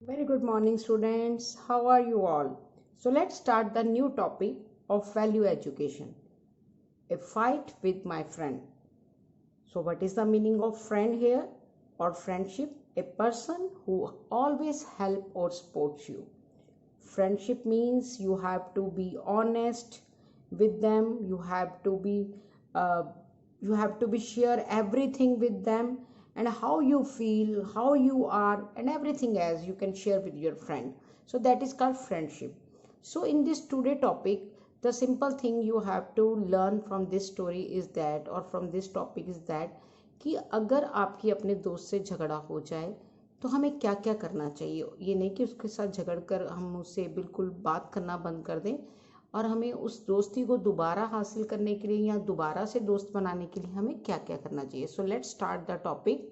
Very good morning, students. How are you all? So, let's start the new topic of value education. A fight with my friend. So, what is the meaning of friend here or friendship? A person who always help or supports you. Friendship means you have to be honest with them. Uh, you have to be share everything with them, and how you feel, how you are, and everything else you can share with your friend. So that is called friendship. So in this today topic, the simple thing you have to learn from this story is that, or from this topic is that, कि अगर आपकी अपने दोस्त से झगड़ा हो जाए तो हमें क्या क्या करना चाहिए। ये नहीं कि उसके साथ झगड़ कर हम उससे बिल्कुल बात करना बंद कर दें, और हमें उस दोस्ती को दोबारा हासिल करने के लिए या दोबारा से दोस्त बनाने के लिए हमें क्या क्या करना चाहिए। So let's start the topic.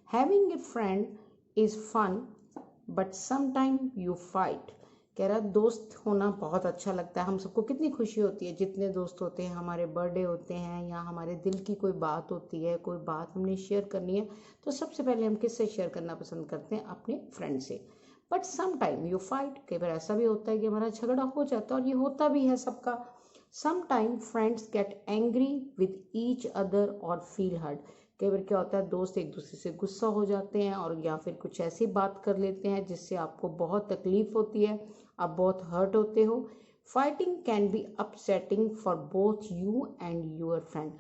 Having a friend is fun but sometime you fight. कह रहा दोस्त होना बहुत अच्छा लगता है, हम सबको कितनी खुशी होती है जितने दोस्त होते हैं, हमारे बर्थडे होते हैं या हमारे दिल की कोई बात होती है, कोई बात हमने शेयर करनी है, तो सबसे पहले हम किससे शेयर करना पसंद करते हैं? अपने फ्रेंड से। But some time you fight, कई बार ऐसा भी होता है कि हमारा झगड़ा हो जाता है, और ये होता भी है सबका। Some time friends get angry with each other और फील हर्ट। कई बार क्या होता है, दोस्त एक दूसरे से गुस्सा हो जाते हैं और या फिर कुछ ऐसी बात कर लेते हैं जिससे आपको बहुत तकलीफ होती है, आप बहुत हर्ट होते हो। Fighting can be upsetting for both you and your friend.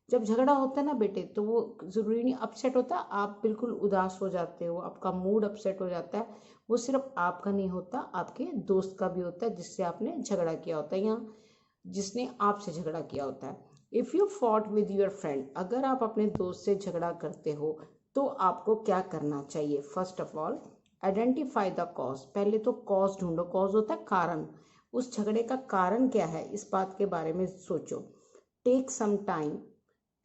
जब झगड़ा होता है ना बेटे, तो वो ज़रूरी नहीं अपसेट होता, आप बिल्कुल उदास हो जाते हो, आपका मूड अपसेट हो जाता है। वो सिर्फ आपका नहीं होता, आपके दोस्त का भी होता है जिससे आपने झगड़ा किया होता है या जिसने आपसे झगड़ा किया होता है। If you fought with your friend, अगर आप अपने दोस्त से झगड़ा करते हो तो आपको क्या करना चाहिए? First of all, identify the cause. पहले तो कॉज ढूंढो। कॉज होता है कारण। उस झगड़े का कारण क्या है, इस बात के बारे में सोचो। Take some time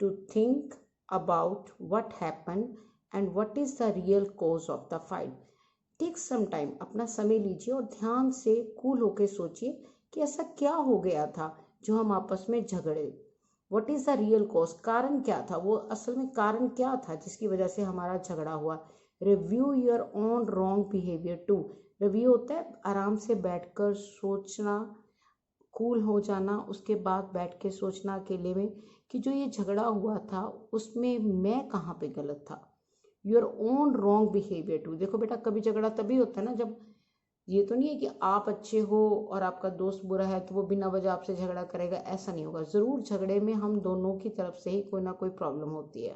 to think about what happened and what is the real cause of the fight. Take some time, अपना समय लीजिए और ध्यान से कूल होकर सोचिए कि ऐसा क्या हो गया था जो हम आपस में झगड़े। What is the real cause, कारण क्या था, वो असल में कारण क्या था जिसकी वजह से हमारा झगड़ा हुआ। Review your own wrong behaviour too. Review होता है आराम से बैठकर सोचना, कूल हो जाना, उसके बाद बैठ के सोचना अकेले में कि जो ये झगड़ा हुआ था उसमें मैं कहाँ पे गलत था। Your own wrong behaviour too. देखो बेटा, कभी झगड़ा तभी होता है ना जब, ये तो नहीं है कि आप अच्छे हो और आपका दोस्त बुरा है तो वो बिना वजह आपसे झगड़ा करेगा, ऐसा नहीं होगा। ज़रूर झगड़े में हम दोनों की तरफ से ही कोई ना कोई प्रॉब्लम होती है,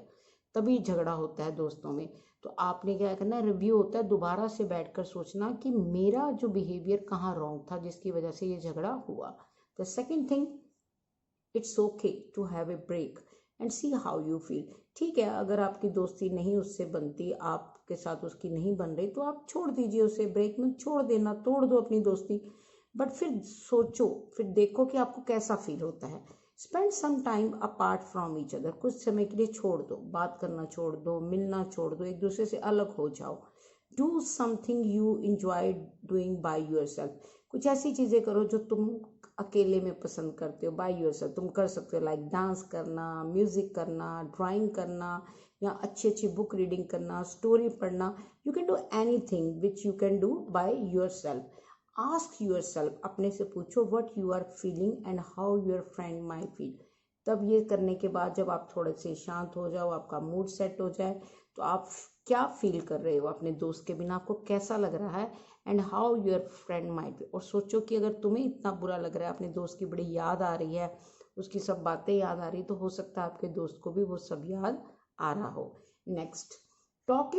तभी झगड़ा होता है दोस्तों में। तो आपने क्या करना है, रिव्यू होता है दोबारा से बैठकर सोचना कि मेरा जो बिहेवियर कहाँ रॉन्ग था जिसकी वजह से ये झगड़ा हुआ। The second thing, it's okay to have a break and see how you feel. ठीक है, अगर आपकी दोस्ती नहीं उससे बनती, आपके साथ उसकी नहीं बन रही, तो आप छोड़ दीजिए उसे, ब्रेक में छोड़ देना, तोड़ दो अपनी दोस्ती। बट फिर सोचो, फिर देखो कि आपको कैसा फील होता है। Spend some time apart from each other. कुछ समय के लिए छोड़ दो, बात करना छोड़ दो, मिलना छोड़ दो, एक दूसरे से अलग हो जाओ। Do something you enjoy doing by your self. कुछ ऐसी चीज़ें करो जो तुम अकेले में पसंद करते हो, बाय योरसेल्फ। तुम कर सकते हो लाइक डांस करना, म्यूजिक करना, ड्राइंग करना, या अच्छी अच्छी बुक रीडिंग करना, स्टोरी पढ़ना। You can do anything which you can do by yourself. Ask yourself, अपने से पूछो what you are feeling and how your friend my feel. तब ये करने के बाद जब आप थोड़े से शांत हो जाओ, आपका मूड सेट हो जाए, तो आप क्या फील कर रहे हो अपने दोस्त के बिना, आपको कैसा लग रहा है, and how your friend might be. और सोचो कि अगर तुम्हें इतना बुरा लग रहा है, अपने दोस्त की बड़ी याद आ रही है, उसकी सब बातें याद आ रही, तो हो सकता है आपके दोस्त को भी वो सब याद आ रहा हो। Next, talk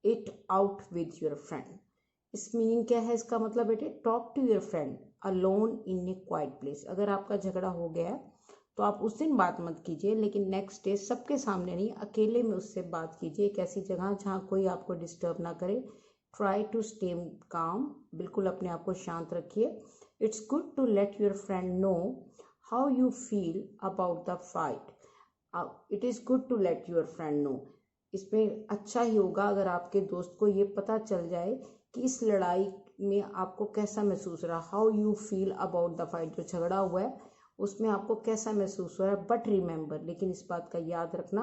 it out with your friend. इस मीनिंग क्या है, इसका मतलब बेटे, talk to your friend alone in a quiet place. अगर आपका झगड़ा हो गया तो आप उस दिन बात मत कीजिए, लेकिन नेक्स्ट डे सबके सामने नहीं, अकेले में उससे बात कीजिए, एक ऐसी जगह जहाँ कोई आपको डिस्टर्ब ना करे। ट्राई टू स्टे काम, बिल्कुल अपने आप को शांत रखिए। It's good to let your friend know how you feel about the fight. It is good to let your friend know. इसमें अच्छा ही होगा अगर आपके दोस्त को ये पता चल जाए कि इस लड़ाई में आपको कैसा महसूस हो रहा, how you feel about the fight. जो झगड़ा हुआ है उसमें आपको कैसा महसूस हो रहा है। बट रिमेंबर, लेकिन इस बात का याद रखना,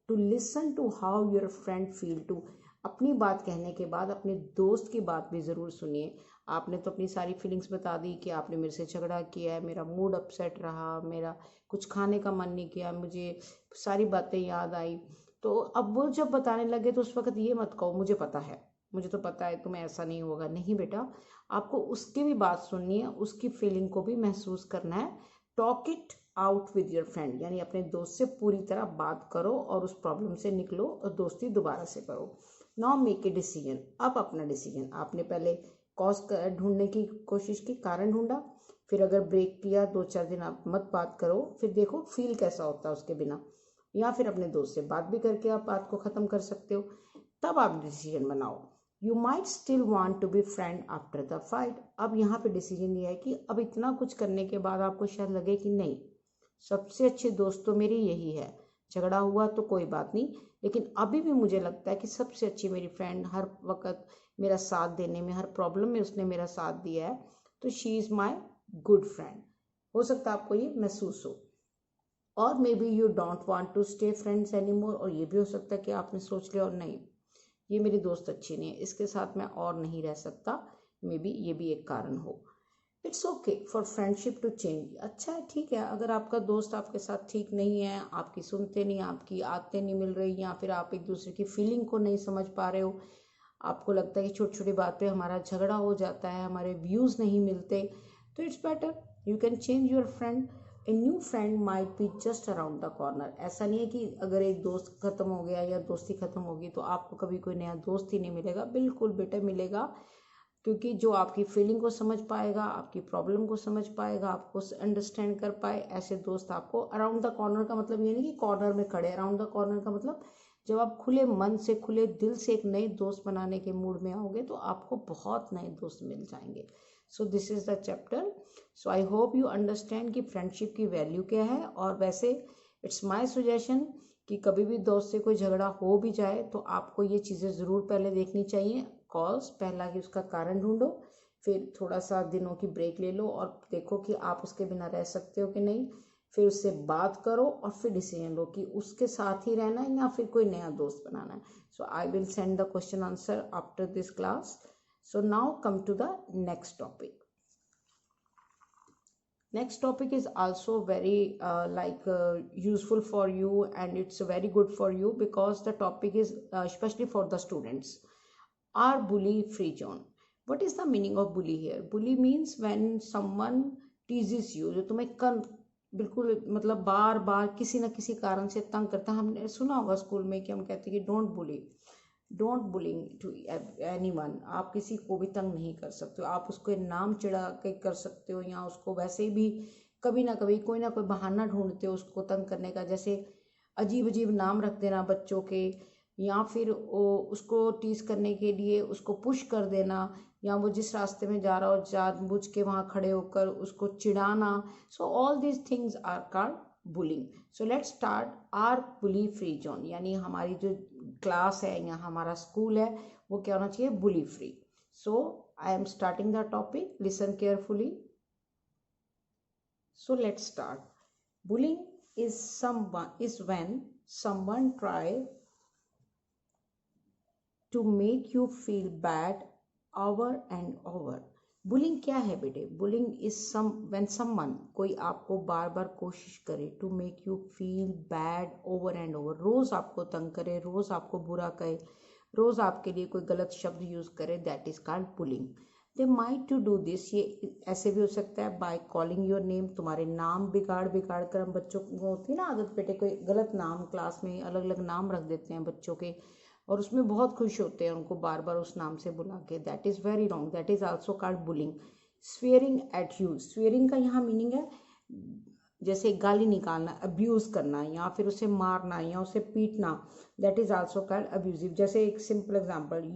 to listen to how your friend feel too. अपनी बात कहने के बाद अपने दोस्त की बात भी ज़रूर सुनिए। आपने तो अपनी सारी फीलिंग्स बता दी कि आपने मेरे से झगड़ा किया है, मेरा मूड अपसेट रहा, मेरा कुछ खाने का मन नहीं किया, मुझे सारी बातें याद आई। तो अब वो जब बताने लगे तो उस वक्त ये मत कहो मुझे पता है, मुझे तो पता है तुम्हें ऐसा नहीं होगा। नहीं बेटा, आपको उसकी भी बात सुननी है, उसकी फीलिंग को भी महसूस करना है। Talk it out with your friend, यानी अपने दोस्त से पूरी तरह बात करो और उस प्रॉब्लम से निकलो और दोस्ती दोबारा से करो। Now make a decision. अब अपना डिसीजन, आपने पहले कॉज ढूंढने की कोशिश की, कारण ढूंढा, फिर अगर ब्रेक किया 2-4 दिन आप मत बात करो, फिर देखो फील कैसा होता है उसके बिना, या फिर अपने दोस्त से बात भी करके आप बात को ख़त्म कर सकते हो। तब आप डिसीजन बनाओ। You might still want to be friend after the fight. अब यहाँ पे डिसीजन ये है कि अब इतना कुछ करने के बाद आपको शायद लगे कि नहीं, सबसे अच्छे दोस्त तो मेरी यही है, झगड़ा हुआ तो कोई बात नहीं, लेकिन अभी भी मुझे लगता है कि सबसे अच्छी मेरी फ्रेंड, हर वक्त मेरा साथ देने में, हर प्रॉब्लम में उसने मेरा साथ दिया है, तो she is my good friend. हो सकता है आपको ये महसूस हो। और maybe you don't want to stay friends anymore, और ये भी हो सकता है कि आपने सोच लिया और नहीं, ये मेरी दोस्त अच्छी नहीं है, इसके साथ मैं और नहीं रह सकता। मे बी ये भी एक कारण हो। It's okay for friendship to change. अच्छा है, ठीक है, अगर आपका दोस्त आपके साथ ठीक नहीं है, आपकी सुनते नहीं, आपकी आदतें नहीं मिल रही, या फिर आप एक दूसरे की फीलिंग को नहीं समझ पा रहे हो, आपको लगता है कि छोटी छोटी बात पे हमारा झगड़ा हो जाता है, हमारे व्यूज़ नहीं मिलते, तो it's better you can change your friend. A new friend might be just around the corner. ऐसा नहीं है कि अगर एक दोस्त खत्म हो गया या दोस्ती खत्म होगी तो आपको कभी कोई नया दोस्त ही नहीं मिलेगा। बिल्कुल बेटा मिलेगा, क्योंकि जो आपकी फीलिंग को समझ पाएगा, आपकी प्रॉब्लम को समझ पाएगा, आपको अंडरस्टैंड कर पाए, ऐसे दोस्त आपको अराउंड द कॉर्नर का मतलब ये नहीं कि कॉर्नर में खड़े। अराउंड द कॉर्नर का मतलब जब आप खुले मन से, खुले दिल से एक नए दोस्त बनाने के मूड में आओगे तो आपको बहुत नए दोस्त मिल जाएंगे। So this is the chapter. So I hope you understand कि फ्रेंडशिप की वैल्यू क्या है। और वैसे इट्स माई सजेशन कि कभी भी दोस्त से कोई झगड़ा हो भी जाए तो आपको ये चीज़ें ज़रूर पहले देखनी चाहिए। कॉज, पहला कि उसका कारण ढूंढो, फिर थोड़ा सा दिनों की ब्रेक ले लो और देखो कि आप उसके बिना रह सकते हो कि नहीं, फिर उससे बात करो और फिर डिसीजन लो कि उसके साथ ही रहना है या फिर कोई नया दोस्त बनाना है। So I will send the question answer after this class. So now come to the next topic. Next topic is also very useful for you, and it's very good for you because the topic is especially for the students. Are bully free zone? What is the meaning of bully here? Bully means when someone teases you, जो तुम्हें बिल्कुल मतलब बार बार किसी ना किसी कारण से तंग करता है। हमने सुना होगा स्कूल में कि हम कहते हैं कि डोंट बुलिंग टू एनीवन। आप किसी को भी तंग नहीं कर सकते हो, आप उसको नाम चिढ़ा के कर सकते हो, या उसको वैसे भी कभी ना कभी कोई ना कोई बहाना ढूंढते हो उसको तंग करने का, जैसे अजीब अजीब नाम रख देना बच्चों के, या फिर उसको टीज करने के लिए उसको पुश कर देना, या वो जिस रास्ते में जा रहा हो जानबूझ के वहाँ खड़े होकर उसको चिढ़ाना। So all these things are called bullying. So let's start our bully free zone, यानी हमारी जो क्लास है या हमारा स्कूल है वो क्या होना चाहिए, bully free. So I am starting the topic, listen carefully. So let's start. Bullying is when someone try to make you feel bad over and over. Bullying क्या है बेटे? बुलिंग इज व्हेन समवन, कोई आपको बार बार कोशिश करे to make you feel bad over and over, रोज आपको तंग करे, रोज आपको बुरा कहे, रोज आपके लिए कोई गलत शब्द यूज करे, that is called bullying. They might to do this, ये ऐसे भी हो सकता है बाय कॉलिंग योर नेम, तुम्हारे नाम बिगाड़ कर, हम बच्चों को होती है ना आदत बेटे, कोई गलत नाम, क्लास में अलग अलग नाम रख देते हैं बच्चों के और उसमें बहुत खुश होते हैं उनको बार बार उस नाम से बुला के, that is very wrong, that is also called bullying. Swearing at you, swearing का यहाँ मीनिंग है जैसे गाली निकालना, अब्यूज करना, या फिर उसे मारना या उसे पीटना, that is also called abusive. जैसे एक simple example,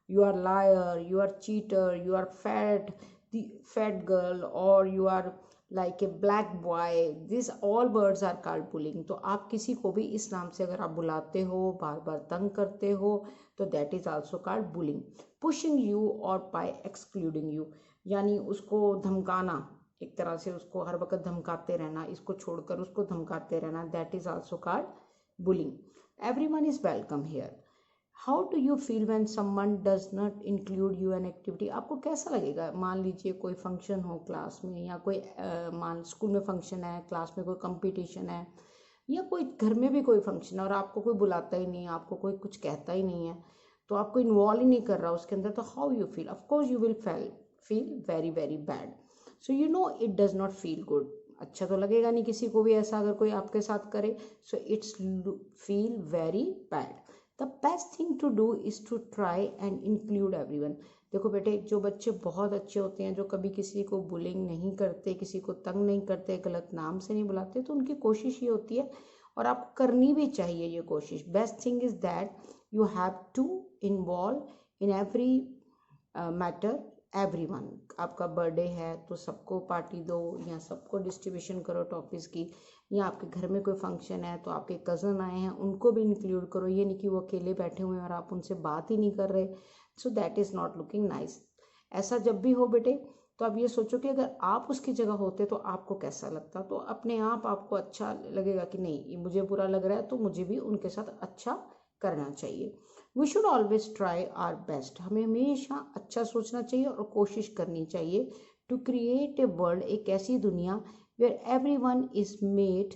you are liar, you are cheater, you are fat girl, or you are like a black boy. These all words are called bullying. तो आप किसी को भी इस नाम से अगर आप बुलाते हो, बार बार तंग करते हो, तो that is also called bullying. Pushing you or by excluding you, यानी उसको धमकाना, एक तरह से उसको हर वक्त धमकाते रहना, इसको छोड़कर उसको धमकाते रहना, that is also called bullying. Everyone is welcome here. How do you feel when someone does not include you an activity? आपको कैसा लगेगा? मान लीजिए कोई फंक्शन हो क्लास में, या कोई मान स्कूल में फंक्शन है, क्लास में कोई कंपटीशन है, या कोई घर में भी कोई फंक्शन है और आपको कोई बुलाता ही नहीं है, आपको कोई कुछ कहता ही नहीं है, तो आपको इन्वॉल्व ही नहीं कर रहा उसके अंदर, तो how you feel? Of course you will feel very very bad. So you know it does not feel good. अच्छा तो लगेगा नहीं किसी को भी ऐसा अगर कोई आपके साथ करे. So it's feel very bad. The best thing to do is to try and include everyone. देखो बेटे, जो बच्चे बहुत अच्छे होते हैं, जो कभी किसी को बुलिंग नहीं करते, किसी को तंग नहीं करते, गलत नाम से नहीं बुलाते, तो उनकी कोशिश ये होती है, और आपको करनी भी चाहिए ये कोशिश. Best thing is that you have to involve in every matter everyone. आपका बर्थडे है तो सबको पार्टी दो, या सबको डिस्ट्रीब्यूशन करो टॉफीज़ की, या आपके घर में कोई फंक्शन है तो आपके कज़न आए हैं उनको भी इंक्लूड करो. ये नहीं कि वो अकेले बैठे हुए हैं और आप उनसे बात ही नहीं कर रहे. So that is not looking nice. ऐसा जब भी हो बेटे, तो आप ये सोचो कि अगर आप उसकी जगह होते तो आपको कैसा लगता. तो अपने आप आपको अच्छा लगेगा कि नहीं, ये मुझे बुरा लग रहा है तो मुझे भी उनके साथ अच्छा करना चाहिए. We should always try our best. हमें हमेशा अच्छा सोचना चाहिए और कोशिश करनी चाहिए टू क्रिएट ए वर्ल्ड, एक ऐसी दुनिया where everyone is made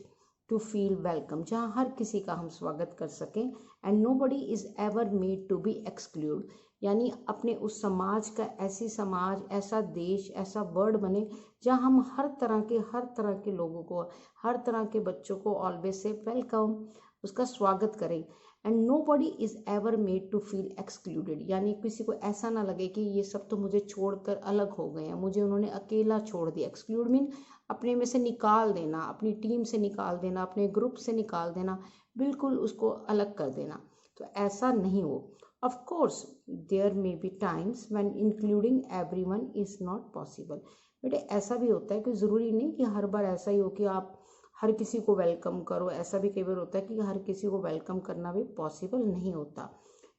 to feel welcome, जहाँ हर किसी का हम स्वागत कर सकें. And nobody is ever made to be excluded. यानी अपने उस समाज का, ऐसी समाज, ऐसा देश, ऐसा वर्ल्ड बने जहाँ हम हर तरह के लोगों को, हर तरह के बच्चों को ऑलवेज से वेलकम, उसका स्वागत करें. And nobody is ever made to feel excluded. यानी किसी को ऐसा ना लगे कि ये सब तो मुझे छोड़कर अलग हो गए हैं, मुझे उन्होंने अकेला छोड़ दिया. एक्सक्लूड मीन अपने में से निकाल देना, अपनी टीम से निकाल देना, अपने ग्रुप से निकाल देना, बिल्कुल उसको अलग कर देना. तो ऐसा नहीं हो. Of course there may be times when including everyone is not possible. बेटे ऐसा भी होता है कि ज़रूरी नहीं कि हर बार ऐसा ही हो कि आप हर किसी को वेलकम करो. ऐसा भी कई बार होता है कि हर किसी को वेलकम करना भी पॉसिबल नहीं होता.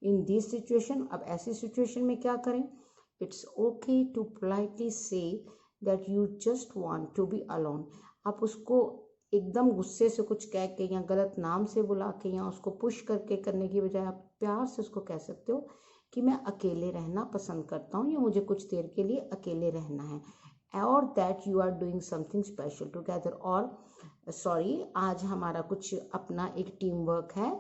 इन दिस सिचुएशन, अब ऐसी सिचुएशन में क्या करें? It's okay to politely say that you just want to be alone. आप उसको एकदम गुस्से से कुछ कह के, या गलत नाम से बुला के, या उसको पुश करके करने की बजाय आप प्यार से उसको कह सकते हो कि मैं अकेले रहना पसंद करता हूँ, या मुझे कुछ देर के लिए अकेले रहना है. और that you are doing something special together. और सॉरी, आज हमारा कुछ अपना एक टीम वर्क है,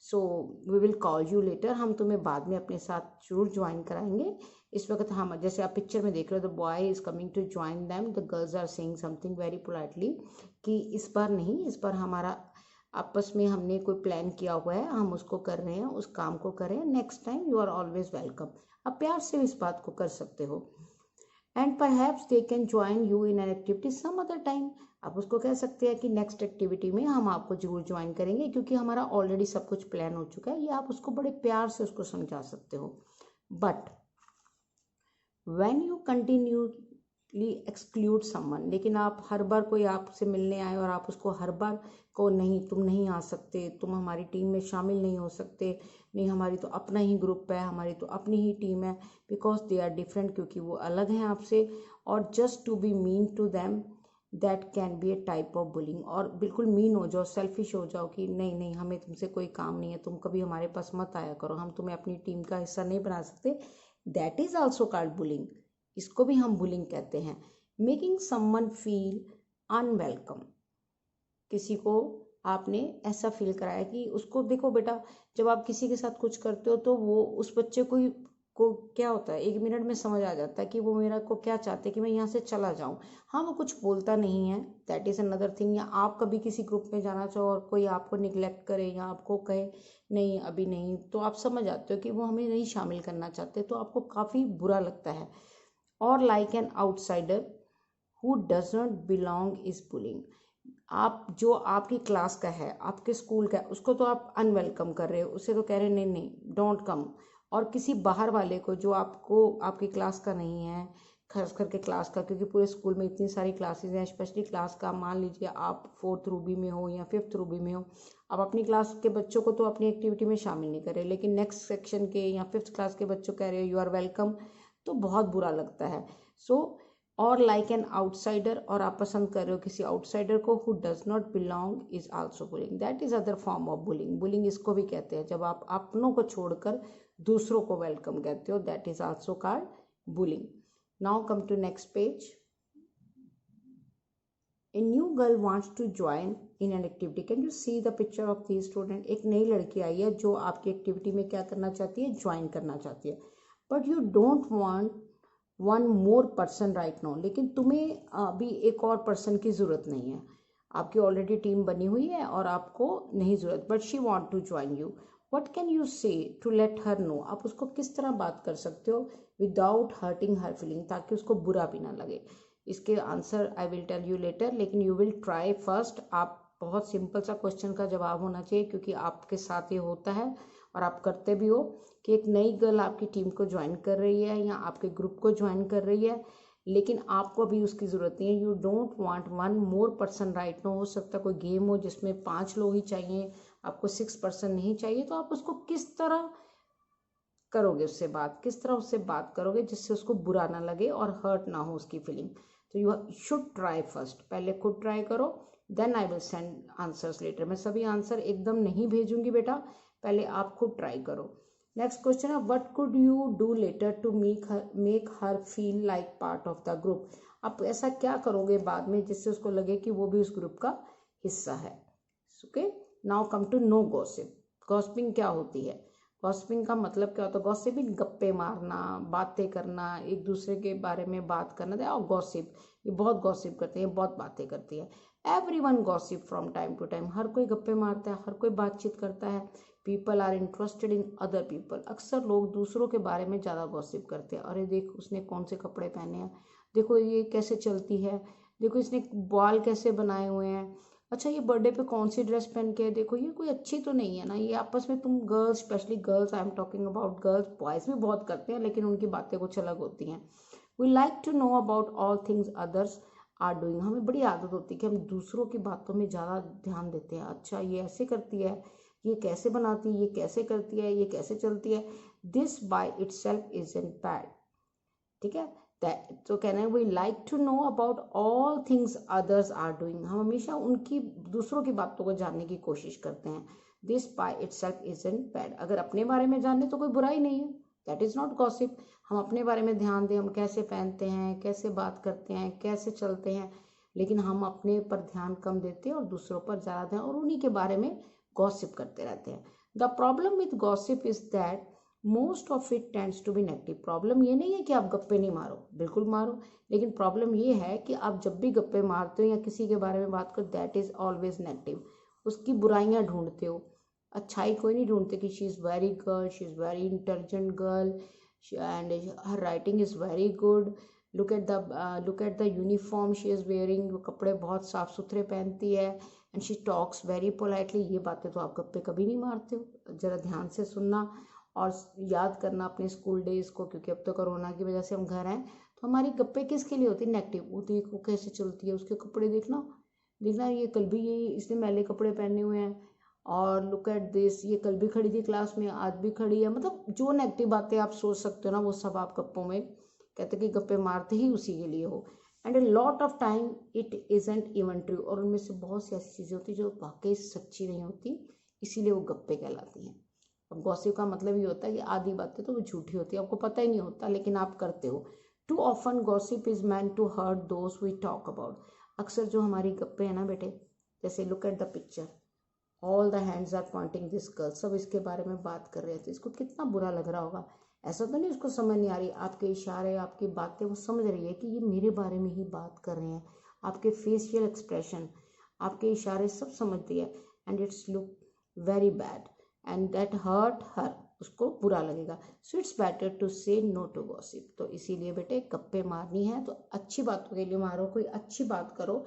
so we will call you later. हम तुम्हें बाद में अपने साथ जरूर ज्वाइन कराएंगे. इस वक्त हम, जैसे आप पिक्चर में देख रहे हो, the boy is coming to join them, the girls are saying something very politely कि इस बार नहीं, इस बार हमारा आपस में हमने कोई प्लान किया हुआ है, हम उसको कर रहे हैं, उस काम को कर रहे हैं. Next time you are always welcome. आप प्यार से इस बात को कर सकते हो. And perhaps they can join you in an activity some other time. आप उसको कह सकते हैं कि नेक्स्ट एक्टिविटी में हम आपको जरूर ज्वाइन करेंगे, क्योंकि हमारा ऑलरेडी सब कुछ प्लान हो चुका है. ये आप उसको बड़े प्यार से उसको समझा सकते हो. But when you continually exclude someone, लेकिन आप हर बार कोई आपसे मिलने आए और आप उसको हर बार को नहीं, तुम नहीं आ सकते, तुम हमारी टीम में शामिल नहीं हो सकते, नहीं हमारी तो अपना ही ग्रुप है, हमारी तो अपनी ही टीम है, बिकॉज दे आर डिफरेंट, क्योंकि वो अलग हैं आपसे, और just to be mean to them, that can be a type of bullying. और बिल्कुल मीन हो जाओ, सेल्फिश हो जाओ कि नहीं नहीं, हमें तुमसे कोई काम नहीं है, तुम कभी हमारे पास मत आया करो, हम तुम्हें अपनी टीम का हिस्सा नहीं बना सकते. That is also called bullying. इसको भी हम बुलिंग कहते हैं. Making someone feel unwelcome. किसी को आपने ऐसा फील कराया कि उसको, देखो बेटा, जब आप किसी के साथ कुछ करते हो तो वो उस बच्चे को क्या होता है, 1 मिनट में समझ आ जाता है कि वो मेरा को क्या चाहते हैं कि मैं यहाँ से चला जाऊँ. हाँ, वो कुछ बोलता नहीं है, दैट इज़ अनदर थिंग. या आप कभी किसी ग्रुप में जाना चाहो और कोई आपको निगलेक्ट करे या आपको कहे नहीं अभी नहीं, तो आप समझ जाते हो कि वो हमें नहीं शामिल करना चाहते, तो आपको काफ़ी बुरा लगता है. और like an outsider who does not belong is bullying. आप जो आपकी क्लास का है, आपके स्कूल का है, उसको तो आप अनवेलकम कर रहे हो, उससे तो कह रहे नहीं नहीं डोंट कम. और किसी बाहर वाले को जो आपको, आपकी क्लास का नहीं है, खास करके क्लास का, क्योंकि पूरे स्कूल में इतनी सारी क्लासेस हैं, स्पेशली क्लास का, मान लीजिए आप 4th रूबी में हो या 5th रूबी में हो, आप अपनी क्लास के बच्चों को तो अपनी एक्टिविटी में शामिल नहीं कर रहे, लेकिन नेक्स्ट सेक्शन के या 5th क्लास के बच्चों कह रहे हो यू आर वेलकम, तो बहुत बुरा लगता है. सो और लाइक एन आउटसाइडर, और आप पसंद कर रहे हो किसी आउटसाइडर को, who does not belong is also bullying, that is other form of bullying. Bullying इसको भी कहते हैं जब आप अपनों को छोड़कर दूसरों को वेलकम कहते हो, that is also called bullying. Now come to next page. A new girl wants to join in an activity. Can you see the picture of these student? एक नई लड़की आई है जो आपकी एक्टिविटी में क्या करना चाहती है, ज्वाइन करना चाहती है, but you don't want one more person right now, लेकिन तुम्हें अभी एक और पर्सन की ज़रूरत नहीं है, आपकी ऑलरेडी टीम बनी हुई है और आपको नहीं ज़रूरत, but she want to join you. What can you say to let her know, आप उसको किस तरह बात कर सकते हो विदाउट हर्टिंग हर फीलिंग, ताकि उसको बुरा भी ना लगे। इसके answer I will tell you later, लेकिन यू विल ट्राई फर्स्ट। आप बहुत सिंपल सा क्वेश्चन का जवाब होना चाहिए, क्योंकि आपके साथ ये होता है और आप करते भी हो कि एक नई गर्ल आपकी टीम को ज्वाइन कर रही है या आपके ग्रुप को ज्वाइन कर रही है, लेकिन आपको अभी उसकी ज़रूरत नहीं है। You don't want one more person right no. हो सकता है कोई गेम हो जिसमें 5 लोग ही चाहिए, आपको 6 पर्सन नहीं चाहिए, तो आप उसको किस तरह करोगे, उससे बात किस तरह उससे बात करोगे जिससे उसको बुरा ना लगे और हर्ट ना हो उसकी फीलिंग। तो यू शुड ट्राई फर्स्ट, पहले खुद ट्राई करो, then I will send answers later. मैं सभी आंसर एकदम नहीं भेजूंगी बेटा, पहले आप खुद ट्राई करो। नेक्स्ट क्वेश्चन है, what could you do later to make her feel like part of the group. आप ऐसा क्या करोगे बाद में जिससे उसको लगे कि वो भी उस ग्रुप का हिस्सा है। Okay, now come to no gossip. Gossiping क्या होती है? गॉसिपिंग का मतलब क्या होता है? गॉसिपिंग गप्पे मारना, बातें करना, एक दूसरे के बारे में बात करना। और गॉसिप, ये बहुत गॉसिप करते हैं, बहुत बातें करती है। Everyone gossip from time to time, हर कोई गप्पे मारता है, हर कोई बातचीत करता है। People are interested in other people, अक्सर लोग दूसरों के बारे में ज़्यादा गॉसिप करते हैं। अरे देख उसने कौन से कपड़े पहने हैं, देखो ये कैसे चलती है, देखो इसने बाल कैसे बनाए हुए हैं, अच्छा ये बर्थडे पे कौन सी ड्रेस पहन के है, देखो ये कोई अच्छी तो नहीं है ना। ये आपस में तुम girls, specially girls, I am talking about girls, boys भी बहुत करते हैं लेकिन उनकी बातें कुछ अलग होती हैं। We like to know about all things others are doing, हमें बड़ी आदत होती है कि हम दूसरों की बातों में ज़्यादा ध्यान देते हैं। अच्छा ये ऐसे करती है, ये कैसे बनाती है, ये कैसे करती है, ये कैसे चलती है। This by itself is in bad, ठीक है। तो कहना है we like to know about all things others are doing, हम हमेशा उनकी दूसरों की बातों को जानने की कोशिश करते हैं। This by itself is in bad, अगर अपने बारे में जाने तो कोई बुराई नहीं है, दैट इज नॉट गॉसिप। हम अपने बारे में ध्यान दें, हम कैसे पहनते हैं, कैसे बात करते हैं, कैसे चलते हैं, लेकिन हम अपने पर ध्यान कम देते हैं और दूसरों पर ज़्यादा ध्यान, और उन्हीं के बारे में गॉसिप करते रहते हैं। The problem with gossip is that most of it tends to be negative. Problem ये नहीं है कि आप गप्पे नहीं मारो, बिल्कुल मारो, लेकिन प्रॉब्लम ये है कि आप जब भी गप्पे मारते हो या किसी के बारे में बात करो, दैट इज ऑलवेज नेगेटिव, उसकी बुराइयां ढूंढते हो, अच्छाई कोई नहीं ढूंढते कि she is very girl, she is very intelligent girl and her writing is very good, look at the uniform she is wearing, वो कपड़े बहुत साफ सुथरे पहनती है, and she talks very politely. ये बातें तो आप गप्पे कभी नहीं मारते हो। ज़रा ध्यान से सुनना और याद करना अपने स्कूल डेज़ को, क्योंकि अब तो कोरोना की वजह से हम घर हैं, तो हमारी गप्पे किसके लिए होती है? नेगेटिव। वो देखो कैसे चलती है, उसके कपड़े देखना, देखना ये कल भी ये इसने मैले कपड़े पहने हुए हैं, और लुक एट दिस, ये कल भी खड़ी थी क्लास में, आज भी खड़ी है। मतलब जो नेगेटिव बातें आप सोच सकते हो ना, वो सब आप गप्पों में कहते कि गप्पे मारते ही उसी के लिए हो। And a lot of time it isn't even true, और उनमें से बहुत सी ऐसी चीज़ें होती हैं जो वाकई सच्ची नहीं होती, इसीलिए वो गप्पे कहलाती हैं। अब गॉसिप का मतलब ये होता है कि आधी बातें तो वो झूठी होती है, आपको पता ही नहीं होता लेकिन आप करते हो। Too often gossip is meant to hurt those we talk about, अक्सर जो हमारी गप्पे हैं ना बेटे, जैसे look at the picture, all the hands are pointing this girl, सब इसके बारे में बात कर रहे थे, इसको कितना बुरा लग रहा होगा। ऐसा तो नहीं उसको समझ नहीं आ रही, आपके इशारे, आपकी बातें वो समझ रही है कि ये मेरे बारे में ही बात कर रहे हैं। आपके फेशियल एक्सप्रेशन, आपके इशारे सब समझती है, and it's look very bad and that hurt her, उसको बुरा लगेगा। So it's better to say no to gossip. तो इसीलिए बेटे गप्पे मारनी है तो अच्छी बातों के लिए मारो, कोई अच्छी बात करो।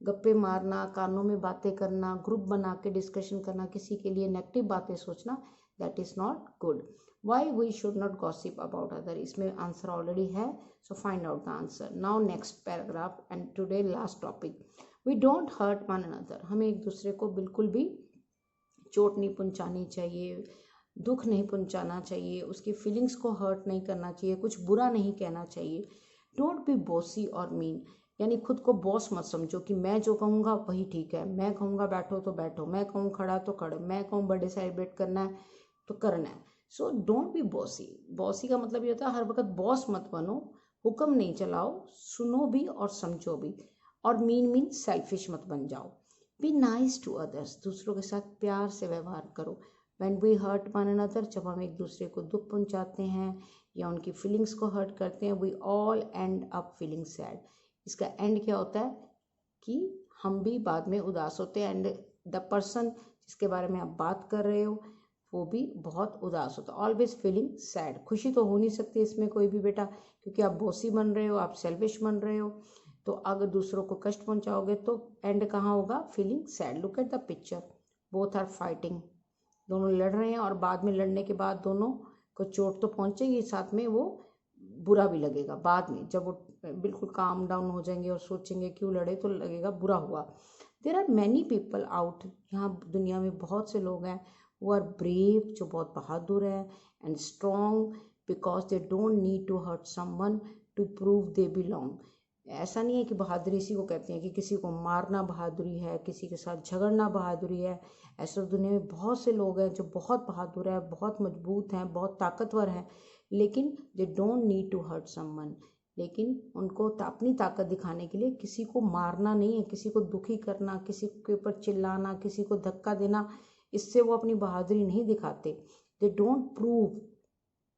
गप्पे मारना, कानों में बातें करना, ग्रुप बना के डिस्कशन करना, किसी के लिए नेगेटिव बातें सोचना, that is not good. Why we should not gossip about other, इसमें आंसर ऑलरेडी है, so find out the answer. Now next paragraph and today last topic, we don't hurt one another, हमें एक दूसरे को बिल्कुल भी चोट नहीं पहुंचानी चाहिए, दुख नहीं पहुंचाना चाहिए, उसकी फीलिंग्स को हर्ट नहीं करना चाहिए, कुछ बुरा नहीं कहना चाहिए। डोंट बी बॉसी और मीन, यानी खुद को बॉस मत समझो कि मैं जो कहूँगा वही ठीक है, मैं कहूँगा बैठो तो बैठो, मैं कहूँ खड़ा तो खड़े, मैं कहूँ बर्थडे सेलिब्रेट करना है तो करना है। So don't be bossy. Bossy का मतलब ये होता है हर वक्त बॉस मत बनो, हुक्म नहीं चलाओ, सुनो भी और समझो भी। और मीन सेल्फिश मत बन जाओ। बी नाइस टू अदर्स, दूसरों के साथ प्यार से व्यवहार करो। When we hurt one another, जब हम एक दूसरे को दुख पहुंचाते हैं या उनकी फीलिंग्स को हर्ट करते हैं, we all end up feeling sad. इसका एंड क्या होता है कि हम भी बाद में उदास होते हैं, एंड द पर्सन जिसके बारे में आप बात कर रहे हो वो भी बहुत उदास होता है, ऑलवेज फीलिंग सैड। खुशी तो हो नहीं सकती इसमें कोई भी बेटा, क्योंकि आप बॉसी बन रहे हो, आप सेल्फिश बन रहे हो। तो अगर दूसरों को कष्ट पहुंचाओगे तो एंड कहाँ होगा, feeling sad. Look at the picture, both are fighting, दोनों लड़ रहे हैं और बाद में लड़ने के बाद दोनों को चोट तो पहुंचेगी, साथ में वो बुरा भी लगेगा बाद में, जब वो बिल्कुल काम डाउन हो जाएंगे और सोचेंगे क्यों लड़े तो लगेगा बुरा हुआ। There are many people out, यहाँ दुनिया में बहुत से लोग हैं वो आर ब्रेव, जो बहुत बहादुर है, and strong because they don't need to hurt someone to prove they belong. ऐसा नहीं है कि बहादुरी इसी को कहते हैं कि किसी को मारना बहादुरी है, किसी के साथ झगड़ना बहादुरी है। ऐसे दुनिया में बहुत से लोग हैं जो बहुत बहादुर है, बहुत मजबूत हैं, बहुत ताकतवर हैं, लेकिन they don't need to hurt someone. लेकिन उनको अपनी ताकत दिखाने के लिए किसी को मारना नहीं है, किसी को दुखी करना, किसी के ऊपर चिल्लाना, किसी को धक्का देना, इससे वो अपनी बहादुरी नहीं दिखाते। दे डोंट प्रूव,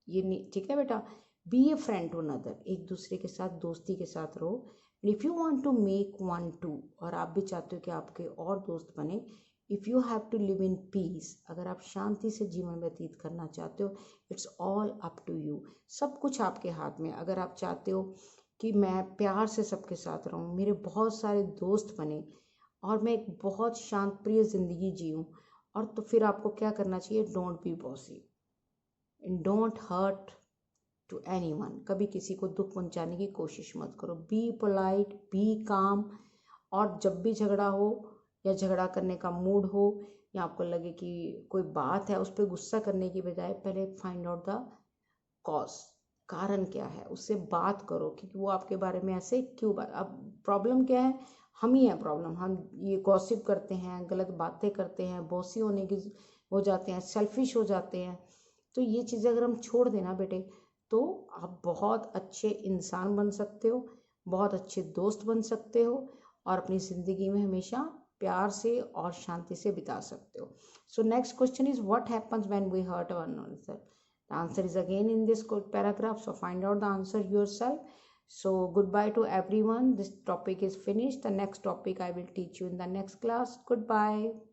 ये नहीं, ठीक है बेटा। Be a friend to another, एक दूसरे के साथ दोस्ती के साथ रहो। If you want to make one too, और आप भी चाहते हो कि आपके और दोस्त बने। If you have to live in peace, अगर आप शांति से जीवन व्यतीत करना चाहते हो, it's all up to you, सब कुछ आपके हाथ में। अगर आप चाहते हो कि मैं प्यार से सबके साथ रहूं, मेरे बहुत सारे दोस्त बने और मैं एक बहुत शांत प्रिय ज़िंदगी जीऊँ, और तो फिर आपको क्या करना चाहिए, don't be bossy and don't hurt to anyone, कभी किसी को दुख पहुंचाने की कोशिश मत करो। बी पोलाइट, बी काम, और जब भी झगड़ा हो या झगड़ा करने का मूड हो या आपको लगे कि कोई बात है, उस पर गुस्सा करने की बजाय पहले फाइंड आउट द कॉज, कारण क्या है, उससे बात करो कि वो आपके बारे में ऐसे क्यों बात। अब प्रॉब्लम क्या है, हम ही हैं प्रॉब्लम, हम ये गॉसिप करते हैं, गलत बातें करते हैं, बॉसी होने की हो जाते हैं, सेल्फिश हो जाते हैं। तो ये चीज़ें अगर हम छोड़ देना बेटे, तो आप बहुत अच्छे इंसान बन सकते हो, बहुत अच्छे दोस्त बन सकते हो, और अपनी ज़िंदगी में हमेशा प्यार से और शांति से बिता सकते हो। So next question is what happens when we hurt one another. The answer is again in this paragraph, so find out the answer yourself. So goodbye to everyone. This topic is finished. The next topic I will teach you in the next class. Goodbye.